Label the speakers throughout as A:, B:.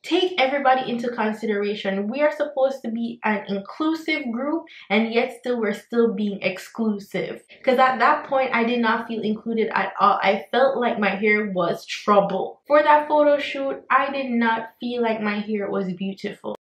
A: take everybody into consideration. We are supposed to be an inclusive group, and yet still we're still being exclusive. Because at that point, I did not feel included at all. I felt like my hair was trouble. For that photo shoot, I did not feel like my hair was beautiful.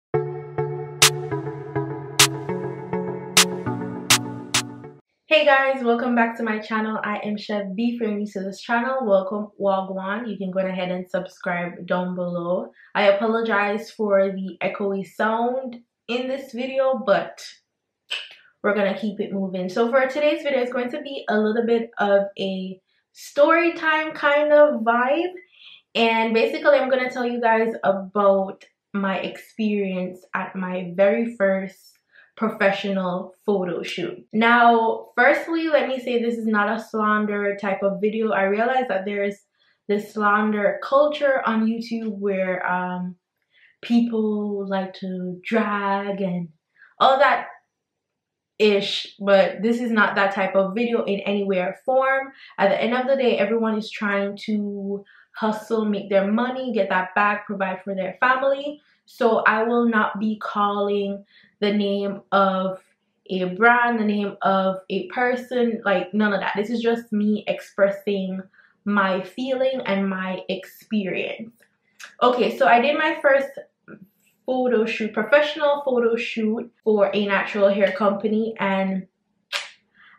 A: Hey guys, welcome back to my channel. I am Chev. If you're new to this channel, welcome, GWAN. You can go ahead and subscribe down below. I apologize for the echoey sound in this video, but we're gonna keep it moving. So for today's video, it's going to be a little bit of a story time kind of vibe, and basically I'm gonna tell you guys about my experience at my very first professional photo shoot. Now, firstly, let me say this is not a slander type of video. I realize that there's this slander culture on YouTube where people like to drag and all that ish, but this is not that type of video in any way or form. At the end of the day, everyone is trying to hustle, make their money, get that back, provide for their family. So I will not be calling the name of a brand, the name of a person, like none of that. This is just me expressing my feeling and my experience. Okay, so I did my first photo shoot, professional photo shoot for a natural hair company, and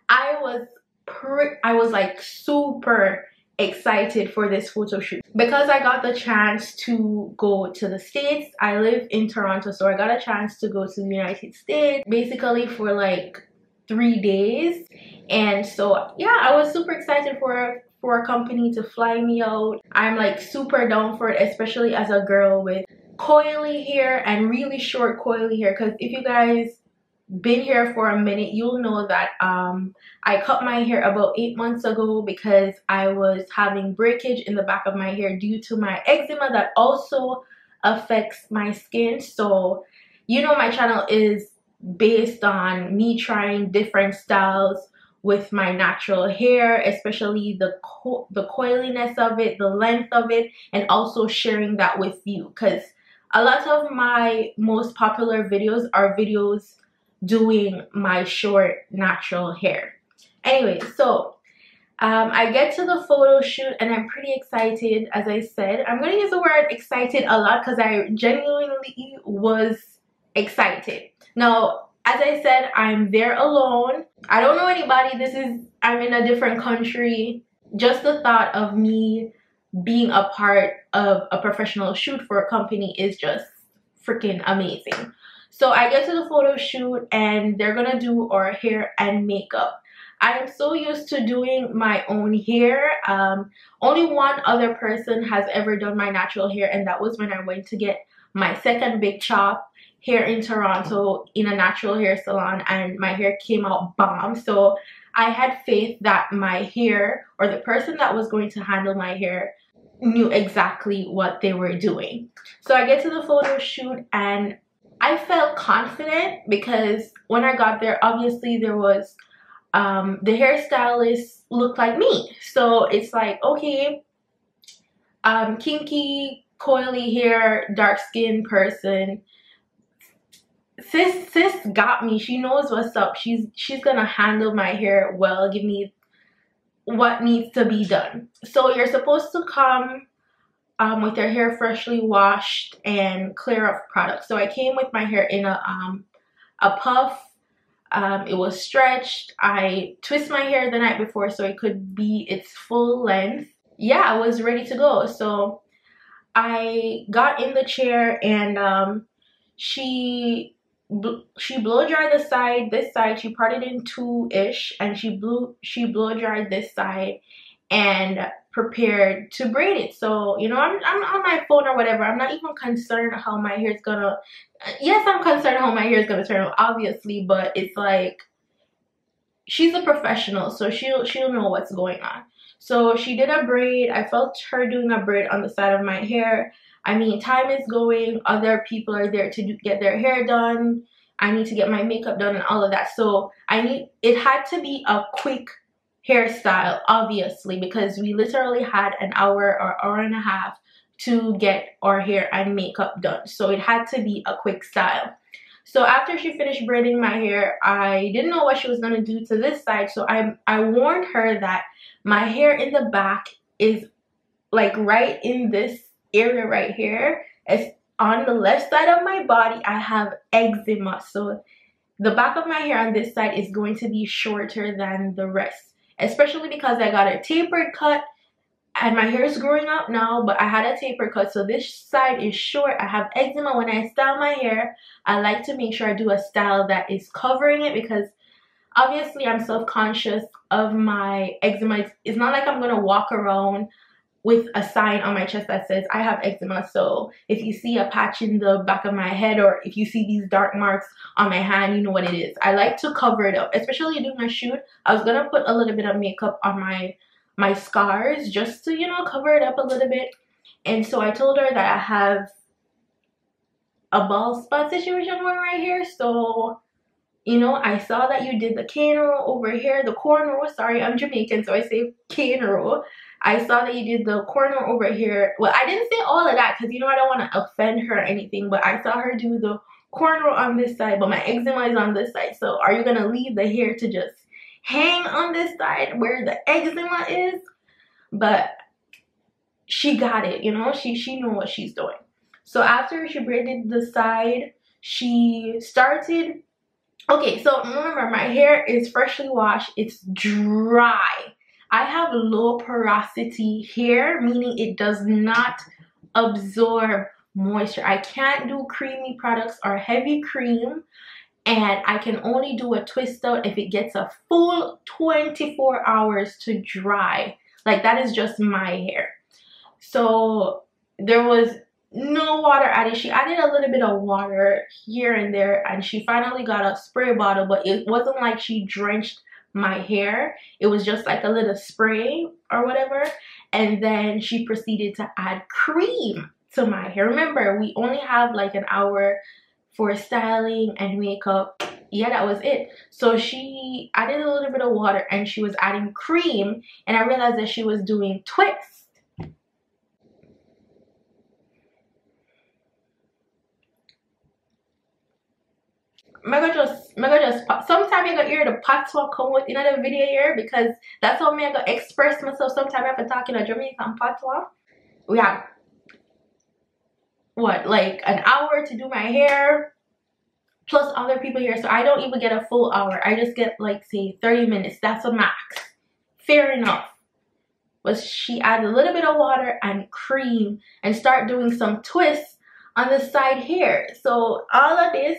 A: I was like super excited for this photo shoot because I got the chance to go to the States. I live in Toronto, so I got a chance to go to the United States basically for like 3 days. And so yeah, I was super excited for a company to fly me out. I'm like super down for it, especially as a girl with coily hair and really short coily hair, because if you guys been here for a minute, you'll know that I cut my hair about 8 months ago because I was having breakage in the back of my hair due to my eczema that also affects my skin. So you know, my channel is based on me trying different styles with my natural hair, especially the coiliness of it, the length of it, and also sharing that with you, because a lot of my most popular videos are videos doing my short natural hair. Anyway, so I get to the photo shoot and I'm pretty excited. As I said, I'm gonna use the word excited a lot because I genuinely was excited. Now, as I said, I'm there alone. I don't know anybody. I'm in a different country. Just the thought of me being a part of a professional shoot for a company is just freaking amazing. So I get to the photo shoot and they're gonna do our hair and makeup. I am so used to doing my own hair. Only one other person has ever done my natural hair, and that was when I went to get my second big chop here in Toronto in a natural hair salon, and my hair came out bomb. So I had faith that my hair, or the person that was going to handle my hair, knew exactly what they were doing. So I get to the photo shoot and I felt confident because when I got there, obviously there was the hairstylist looked like me. So it's like, okay, kinky, coily hair, dark skinned person. Sis got me. She knows what's up. She's gonna handle my hair well, give me what needs to be done. So you're supposed to come with your hair freshly washed and clear of products. So I came with my hair in a puff. It was stretched. I twist my hair the night before so it could be its full length. Yeah, I was ready to go. So I got in the chair and she blow dried this side. She parted in two-ish, and she blow dried this side and prepared to braid it. So you know, I'm on my phone or whatever. I'm not even concerned how my hair is gonna. Yes, I'm concerned how my hair is gonna turn out, obviously, but it's like she's a professional, so she'll know what's going on. So she did a braid. I felt her doing a braid on the side of my hair. I mean, time is going. Other people are there to get their hair done. I need to get my makeup done and all of that. So it had to be a quick hairstyle, obviously, because we literally had an hour or hour and a half to get our hair and makeup done. So it had to be a quick style. So after she finished braiding my hair, I didn't know what she was going to do to this side. So I warned her that my hair in the back is like right in this area right here. It's on the left side of my body. I have eczema. So the back of my hair on this side is going to be shorter than the rest. Especially because I got a tapered cut. And my hair is growing out now, but I had a taper cut, so this side is short. I have eczema. When I style my hair, I like to make sure I do a style that is covering it, because obviously I'm self-conscious of my eczema. It's not like I'm going to walk around with a sign on my chest that says I have eczema. So if you see a patch in the back of my head, or if you see these dark marks on my hand, you know what it is. I like to cover it up, especially doing my shoot. I was going to put a little bit of makeup on my scars just to, you know, cover it up a little bit. And so I told her that I have a bald spot situation going right here. So, you know, I saw that you did the cane row over here, the cornrow. Sorry, I'm Jamaican, so I say cane row. I saw that you did the cornrow over here. Well, I didn't say all of that because, you know, I don't want to offend her or anything, but I saw her do the cornrow on this side, but my eczema is on this side. So are you going to leave the hair to just hang on this side where the eczema is? But she got it, you know, she knew what she's doing. So after she braided the side, she started, okay, so remember, my hair is freshly washed, it's dry. I have low porosity hair, meaning it does not absorb moisture. I can't do creamy products or heavy cream. And I can only do a twist out if it gets a full 24 hours to dry. Like, that is just my hair. So there was no water added. She added a little bit of water here and there, and she finally got a spray bottle, but it wasn't like she drenched my hair. It was just like a little spray or whatever. And then she proceeded to add cream to my hair. Remember, we only have like an hour for styling and makeup. Yeah, that was it. So she added a little bit of water and she was adding cream, and I realized that she was doing twists. Mega just sometimes you gotta hear the patois come with in the video here, because that's how me I gotta express myself. Sometimes I have to talk in a Jamaican patois. We have what, like an hour to do my hair plus other people here, so I don't even get a full hour. I just get like, say, 30 minutes. That's a max. Fair enough. But she added a little bit of water and cream and start doing some twists on the side here. So all of this,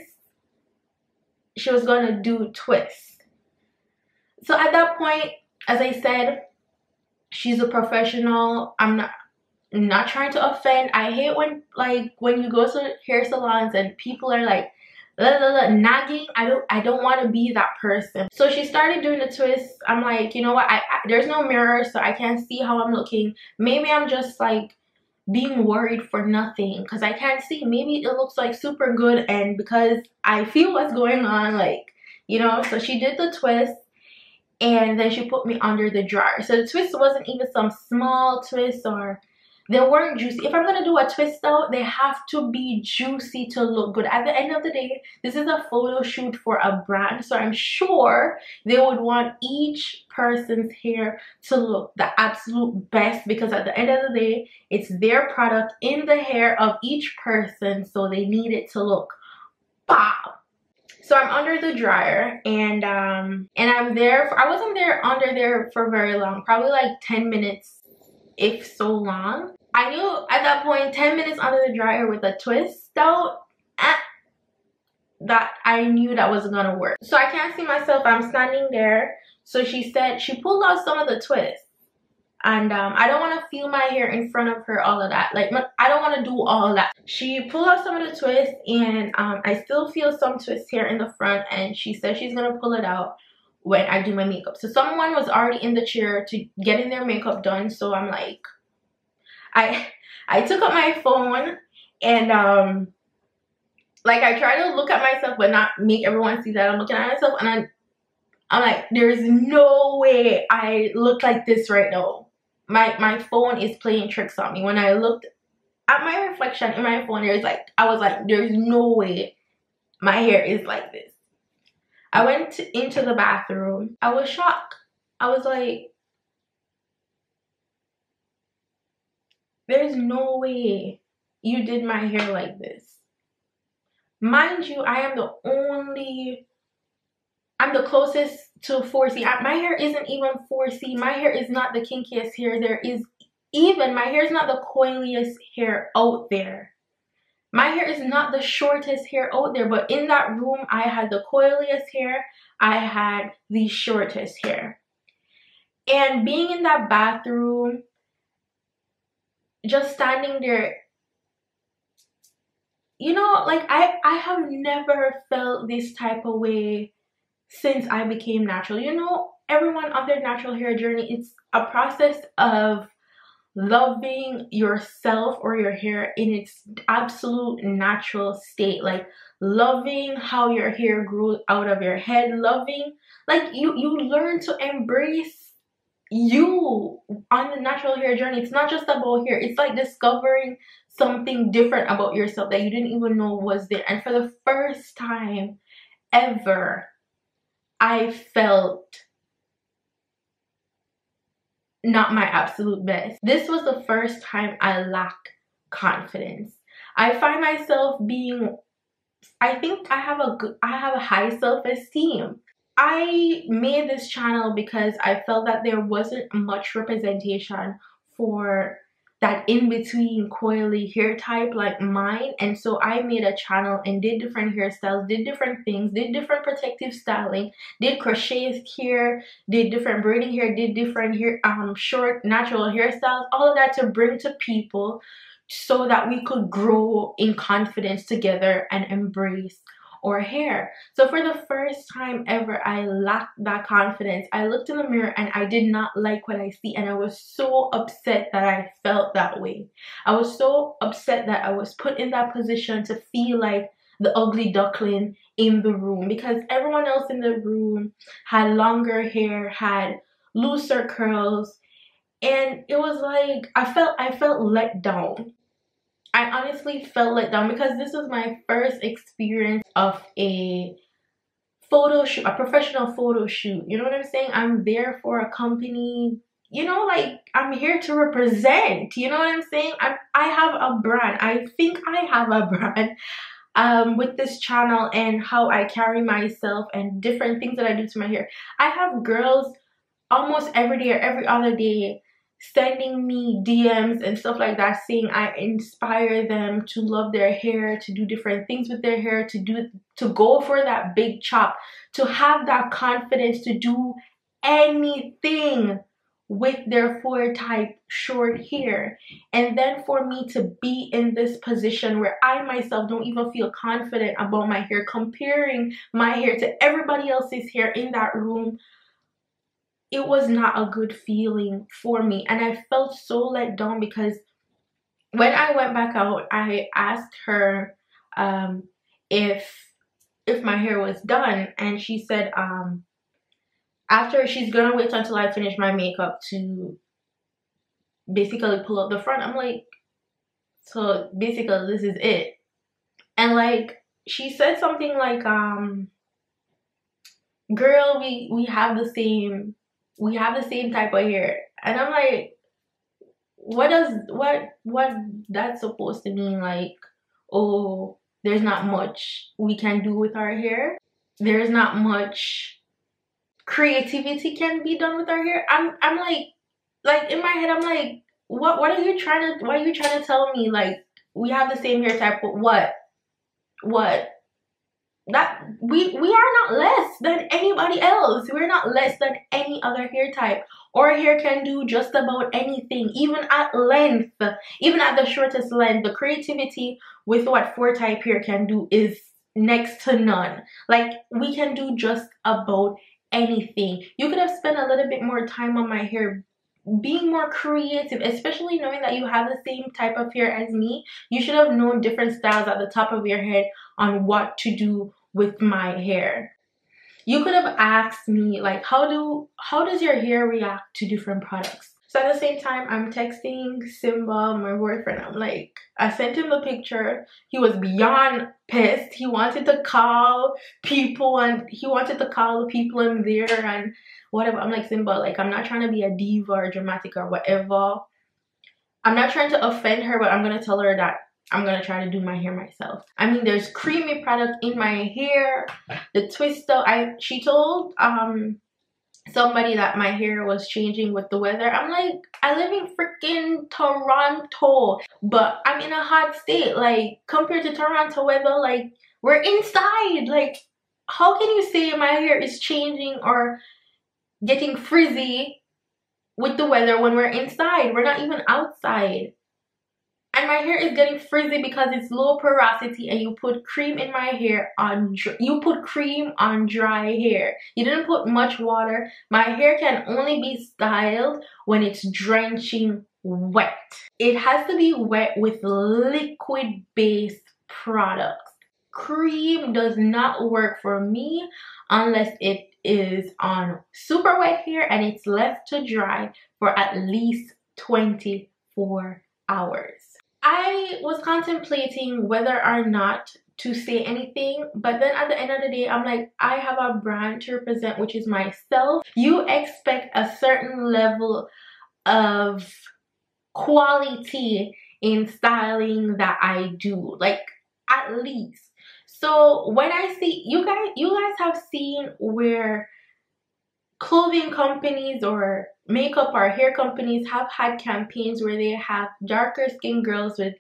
A: she was going to do twists. So at that point, as I said, she's a professional. I'm not trying to offend. I hate when you go to hair salons and people are like nagging. I don't want to be that person. So she started doing the twists. I'm like, you know what, there's no mirror, so I can't see how I'm looking. Maybe I'm just like being worried for nothing because I can't see. Maybe it looks like super good, and because I feel what's going on, like, you know. So she did the twist, and then she put me under the dryer. So the twist wasn't even some small twist, or they weren't juicy. If I'm gonna do a twist out, they have to be juicy to look good. At the end of the day, this is a photo shoot for a brand, so I'm sure they would want each person's hair to look the absolute best, because at the end of the day, it's their product in the hair of each person, so they need it to look bomb. So I'm under the dryer, and I'm there. I wasn't under there for very long, probably like 10 minutes, if so long. I knew at that point, 10 minutes under the dryer with a twist out, that I knew that wasn't gonna work. So I can't see myself. I'm standing there. So she said she pulled out some of the twists, and I don't want to feel my hair in front of her, all of that. Like, I don't want to do all of that. She pulled out some of the twists, and I still feel some twists here in the front, and she said she's gonna pull it out when I do my makeup. So someone was already in the chair to getting their makeup done. So I'm like, I took up my phone, and like, I try to look at myself but not make everyone see that I'm looking at myself, and I'm like, there's no way I look like this right now. My phone is playing tricks on me. When I looked at my reflection in my phone, I was like, there's no way my hair is like this. I went into the bathroom. I was shocked. I was like, there's no way you did my hair like this. Mind you, I'm the closest to 4C. My hair isn't even 4C. My hair is not the kinkiest hair there is. Even my hair is not the coiliest hair out there. My hair is not the shortest hair out there, but in that room, I had the coiliest hair. I had the shortest hair. And being in that bathroom, just standing there, you know, like I have never felt this type of way since I became natural. You know, everyone on their natural hair journey, it's a process of loving yourself or your hair in its absolute natural state, like loving how your hair grew out of your head, loving, like you learn to embrace you on the natural hair journey. It's not just about hair, it's like discovering something different about yourself that you didn't even know was there. And for the first time ever, I felt not my absolute best. This was the first time I lacked confidence. I find myself being, I think I have a high self-esteem. I made this channel because I felt that there wasn't much representation for that in-between coily hair type like mine, and so I made a channel and did different hairstyles, did different things, did different protective styling, did crochet hair, did different braiding hair, did different hair short natural hairstyles, all of that to bring to people so that we could grow in confidence together and embrace our hair. So for the first time ever, I lacked that confidence. I looked in the mirror and I did not like what I see, and I was so upset that I felt that way. I was so upset that I was put in that position to feel like the ugly duckling in the room, because everyone else in the room had longer hair, had looser curls, and it was like I felt let down. I honestly felt let down because this was my first experience of a photo shoot, a professional photo shoot. You know what I'm saying? I'm there for a company, you know, like I'm here to represent, you know what I'm saying? I have a brand. I think I have a brand with this channel and how I carry myself and different things that I do to my hair. I have girls almost every day or every other day sending me DMs and stuff like that saying I inspire them to love their hair, to do different things with their hair, to go for that big chop, to have that confidence to do anything with their 4 type short hair. And then for me to be in this position where I myself don't even feel confident about my hair, comparing my hair to everybody else's hair in that room, it was not a good feeling for me. And I felt so let down because when I went back out, I asked her if my hair was done, and she said after she's gonna wait until I finish my makeup to basically pull up the front. I'm like, so basically this is it. And like she said something like girl, we have the same type of hair. And I'm like, what that's supposed to mean? Like, oh, there's not much we can do with our hair, there's not much creativity can be done with our hair. I'm like in my head I'm like, what are you trying to tell me? Like, we have the same hair type, but what that we are not less than anybody else. We're not less than any other hair type. Our hair can do just about anything, even at length, even at the shortest length. The creativity with what 4 type hair can do is next to none. Like, we can do just about anything. You could have spent a little bit more time on my hair, being more creative, especially knowing that you have the same type of hair as me. You should have known different styles at the top of your head on what to do with my hair. You could have asked me, like, how does your hair react to different products? So at the same time, I'm texting Simba, my boyfriend. I'm like, I sent him the picture. He was beyond pissed. He wanted to call people and he wanted to call the people in there and whatever. I'm like, Simba, like, I'm not trying to be a diva or dramatic or whatever. I'm not trying to offend her, but I'm going to tell her that I'm going to try to do my hair myself. I mean, there's creamy product in my hair. The twister, she told somebody that my hair was changing with the weather. I'm like, I live in freaking Toronto, but I'm in a hot state. Like, compared to Toronto weather, like, we're inside. Like, how can you say my hair is changing or getting frizzy with the weather when we're inside? We're not even outside. And my hair is getting frizzy because it's low porosity and you put cream in my hair you put cream on dry hair. You didn't put much water. My hair can only be styled when it's drenching wet. It has to be wet with liquid based products. Cream does not work for me unless it is on super wet hair and it's left to dry for at least 24 hours. I was contemplating whether or not to say anything, but then at the end of the day, I'm like, I have a brand to represent, which is myself. You expect a certain level of quality in styling that I do, like, at least. So when I see you guys have seen where clothing companies or makeup or hair companies have had campaigns where they have darker skinned girls with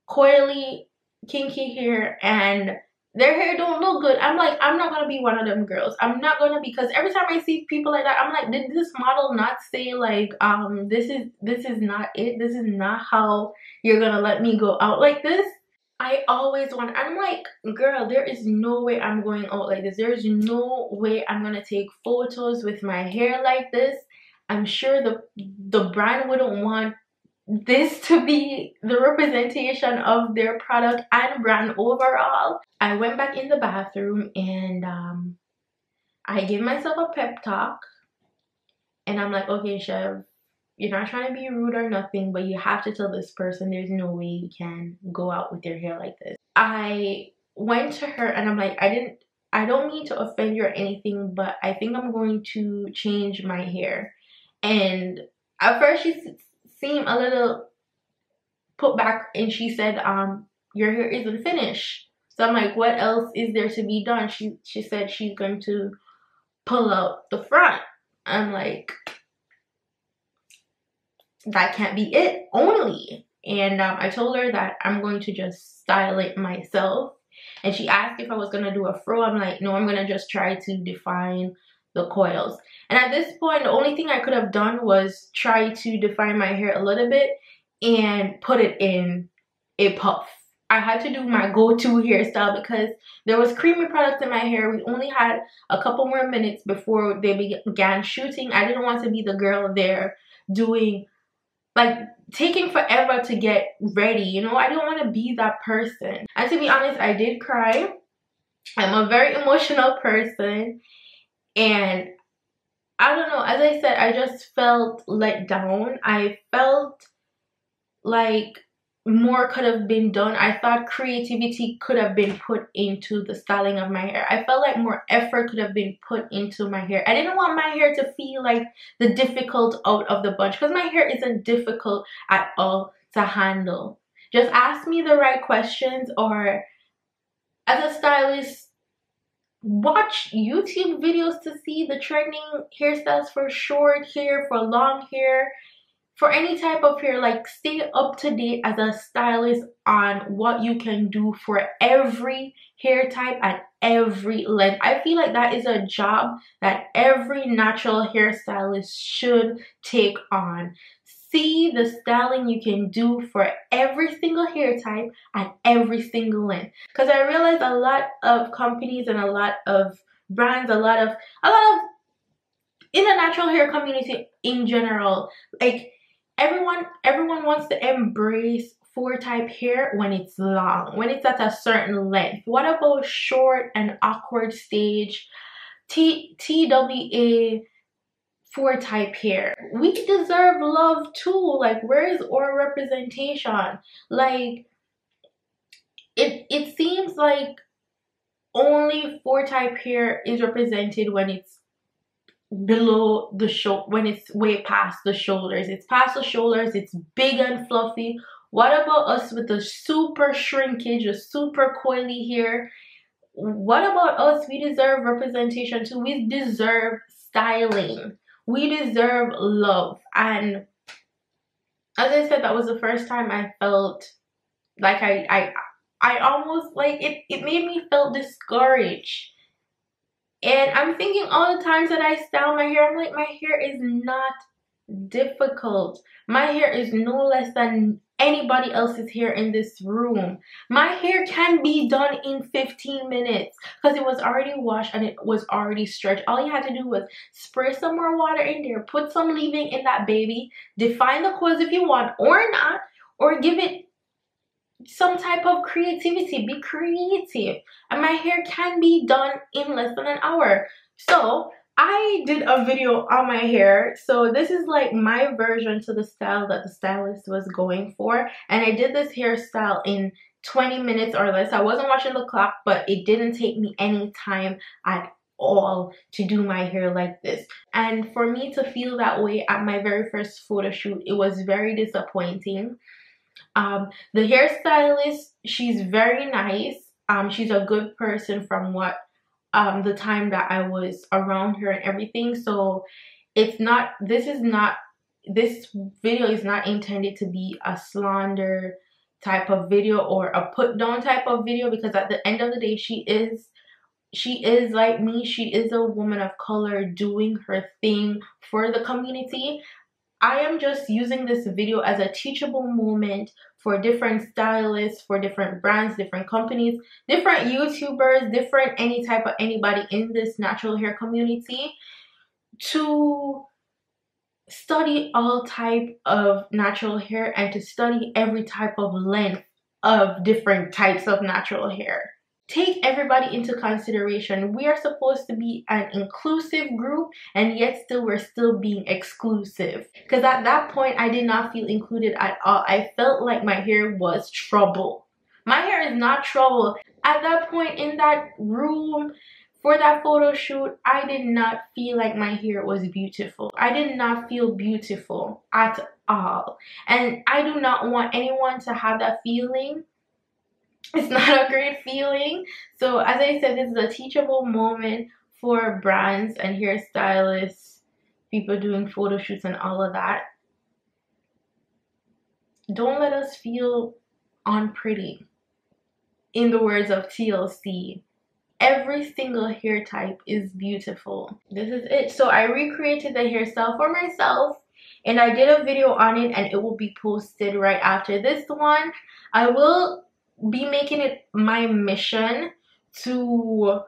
A: coily, kinky hair and their hair don't look good. I'm like, I'm not gonna be one of them girls. I'm not gonna, because every time I see people like that, I'm like, did this model not say like, this is not it, this is not how you're gonna let me go out like this? I always want, I'm like, girl, there is no way I'm going out like this. There is no way I'm gonna take photos with my hair like this. I'm sure the brand wouldn't want this to be the representation of their product and brand overall. I went back in the bathroom and I gave myself a pep talk. And I'm like, okay, Chev, you're not trying to be rude or nothing, but you have to tell this person there's no way you can go out with your hair like this. I went to her and I'm like, I don't mean to offend you or anything, but I think I'm going to change my hair. And at first she seemed a little put back and she said, your hair isn't finished. So I'm like, what else is there to be done? She said she's going to pull out the front. I'm like, that can't be it only. And I told her that I'm going to just style it myself. And she asked if I was going to do a fro. I'm like, no, I'm going to just try to define the coils. And at this point, the only thing I could have done was try to define my hair a little bit and put it in a puff. I had to do my go-to hairstyle because there was creamy products in my hair. We only had a couple more minutes before they began shooting. I didn't want to be the girl there doing, like, taking forever to get ready, you know? I didn't want to be that person. And to be honest, I did cry. I'm a very emotional person. And I don't know, as I said, I just felt let down. I felt like more could have been done. I thought creativity could have been put into the styling of my hair. I felt like more effort could have been put into my hair. I didn't want my hair to feel like the difficult out of the bunch, because my hair isn't difficult at all to handle. Just ask me the right questions, or as a stylist, watch YouTube videos to see the trending hairstyles for short hair, for long hair, for any type of hair. Like, stay up to date as a stylist on what you can do for every hair type at every length. I feel like that is a job that every natural hairstylist should take on. See the styling you can do for every single hair type at every single length. Because I realize a lot of companies and a lot of brands, a lot of in the natural hair community in general, like, everyone wants to embrace 4-type hair when it's long, when it's at a certain length. What about short and awkward stage, TWA, four type hair. We deserve love too. Like, where is our representation? Like, it seems like only four type hair is represented when it's below the shoulder, when it's way past the shoulders. It's past the shoulders, it's big and fluffy. What about us with the super shrinkage, the super coily hair? What about us? We deserve representation too. We deserve styling. We deserve love. And as I said, that was the first time I felt like I almost, like, it made me feel discouraged. And I'm thinking all the times that I style my hair, I'm like, my hair is not difficult. My hair is no less than anybody else's hair in this room. My hair can be done in 15 minutes because it was already washed and it was already stretched. All you had to do was spray some more water in there, put some leave-in in that baby, define the coils if you want or not, or give it some type of creativity. Be creative, and my hair can be done in less than an hour. So I did a video on my hair. So this is like my version to the style that the stylist was going for, and I did this hairstyle in 20 minutes or less. I wasn't watching the clock, but it didn't take me any time at all to do my hair like this. And for me to feel that way at my very first photo shoot, it was very disappointing. The hairstylist, she's very nice. She's a good person from what the time that I was around her and everything. So it's not, this video is not intended to be a slander type of video or a put down type of video, because at the end of the day, she is like me. She is a woman of color doing her thing for the community. I am just using this video as a teachable moment for different stylists, for different brands, different companies, different YouTubers, different anybody in this natural hair community, to study all type of natural hair and to study every type of length of different types of natural hair. Take everybody into consideration. We are supposed to be an inclusive group, and yet we're still being exclusive. Because at that point, I did not feel included at all. I felt like my hair was trouble. My hair is not trouble. At that point in that room for that photo shoot, I did not feel like my hair was beautiful. I did not feel beautiful at all. And I do not want anyone to have that feeling. It's not a great feeling. So as I said, this is a teachable moment for brands and hairstylists, people doing photo shoots and all of that. Don't let us feel unpretty. In the words of TLC, every single hair type is beautiful. This is it. So I recreated the hairstyle for myself, and I did a video on it, and it will be posted right after this one. I will be making it my mission to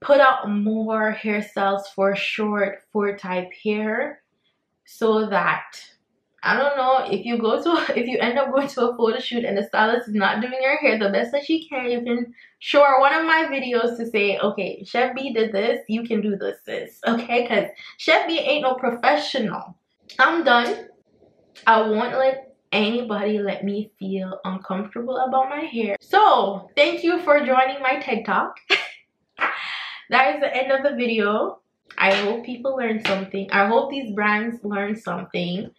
A: put out more hairstyles for short four type hair, so that, I don't know, if you end up going to a photo shoot and the stylist is not doing your hair the best that she can, you can show her one of my videos to say, okay, Chef B did this, you can do this, sis. Okay, because Chef B ain't no professional. I'm done. I won't let anybody let me feel uncomfortable about my hair. So thank you for joining my TED Talk. That is the end of the video. I hope people learned something. I hope these brands learn something.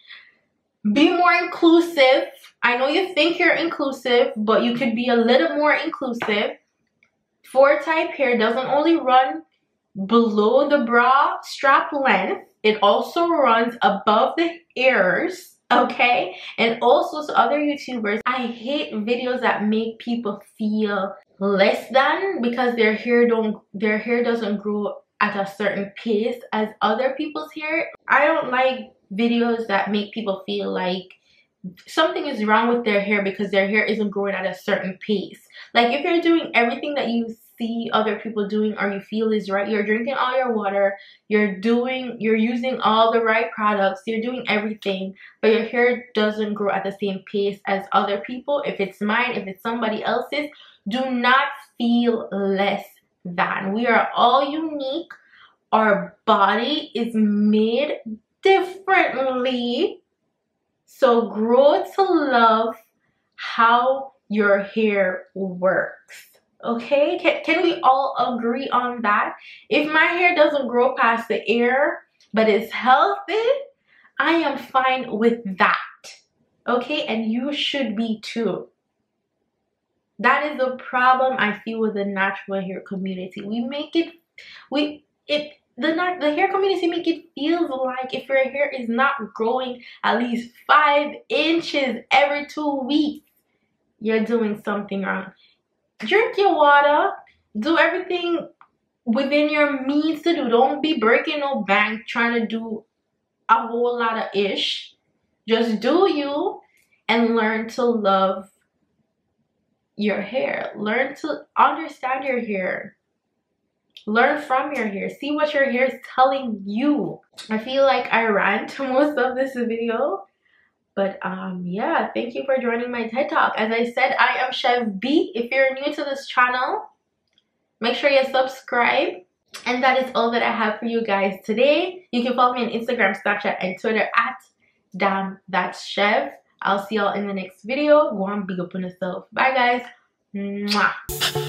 A: Be more inclusive. I know you think you're inclusive, but you could be a little more inclusive. Four type hair doesn't only run below the bra strap length, it also runs above the ears. Okay, and also to other YouTubers, I hate videos that make people feel less than because their hair doesn't grow at a certain pace as other people's hair. I don't like videos that make people feel like something is wrong with their hair because their hair isn't growing at a certain pace. Like, if you're doing everything that you see other people doing or you feel is right, you're drinking all your water, you're using all the right products, you're doing everything, but your hair doesn't grow at the same pace as other people, if it's mine, if it's somebody else's, do not feel less than. We are all unique. our body is made differently. So grow to love how your hair works. Okay, can we all agree on that? If my hair doesn't grow past the ear but it's healthy, I am fine with that. Okay, and you should be too. That is the problem I feel with the natural hair community. The hair community make it feel like if your hair is not growing at least 5 inches every 2 weeks, you're doing something wrong. Drink your water, do everything within your means to do. Don't be breaking no bank trying to do a whole lot of ish. Just do you and learn to love your hair. Learn to understand your hair. Learn from your hair. See what your hair is telling you. I feel like I ran to most of this video. But yeah, thank you for joining my TED Talk. As I said, I am Chev B. If you're new to this channel, make sure you subscribe. And that is all that I have for you guys today. You can follow me on Instagram, Snapchat, and Twitter at Damn That's Chev. I'll see y'all in the next video. Go on, big up on yourself. Bye guys. Mwah.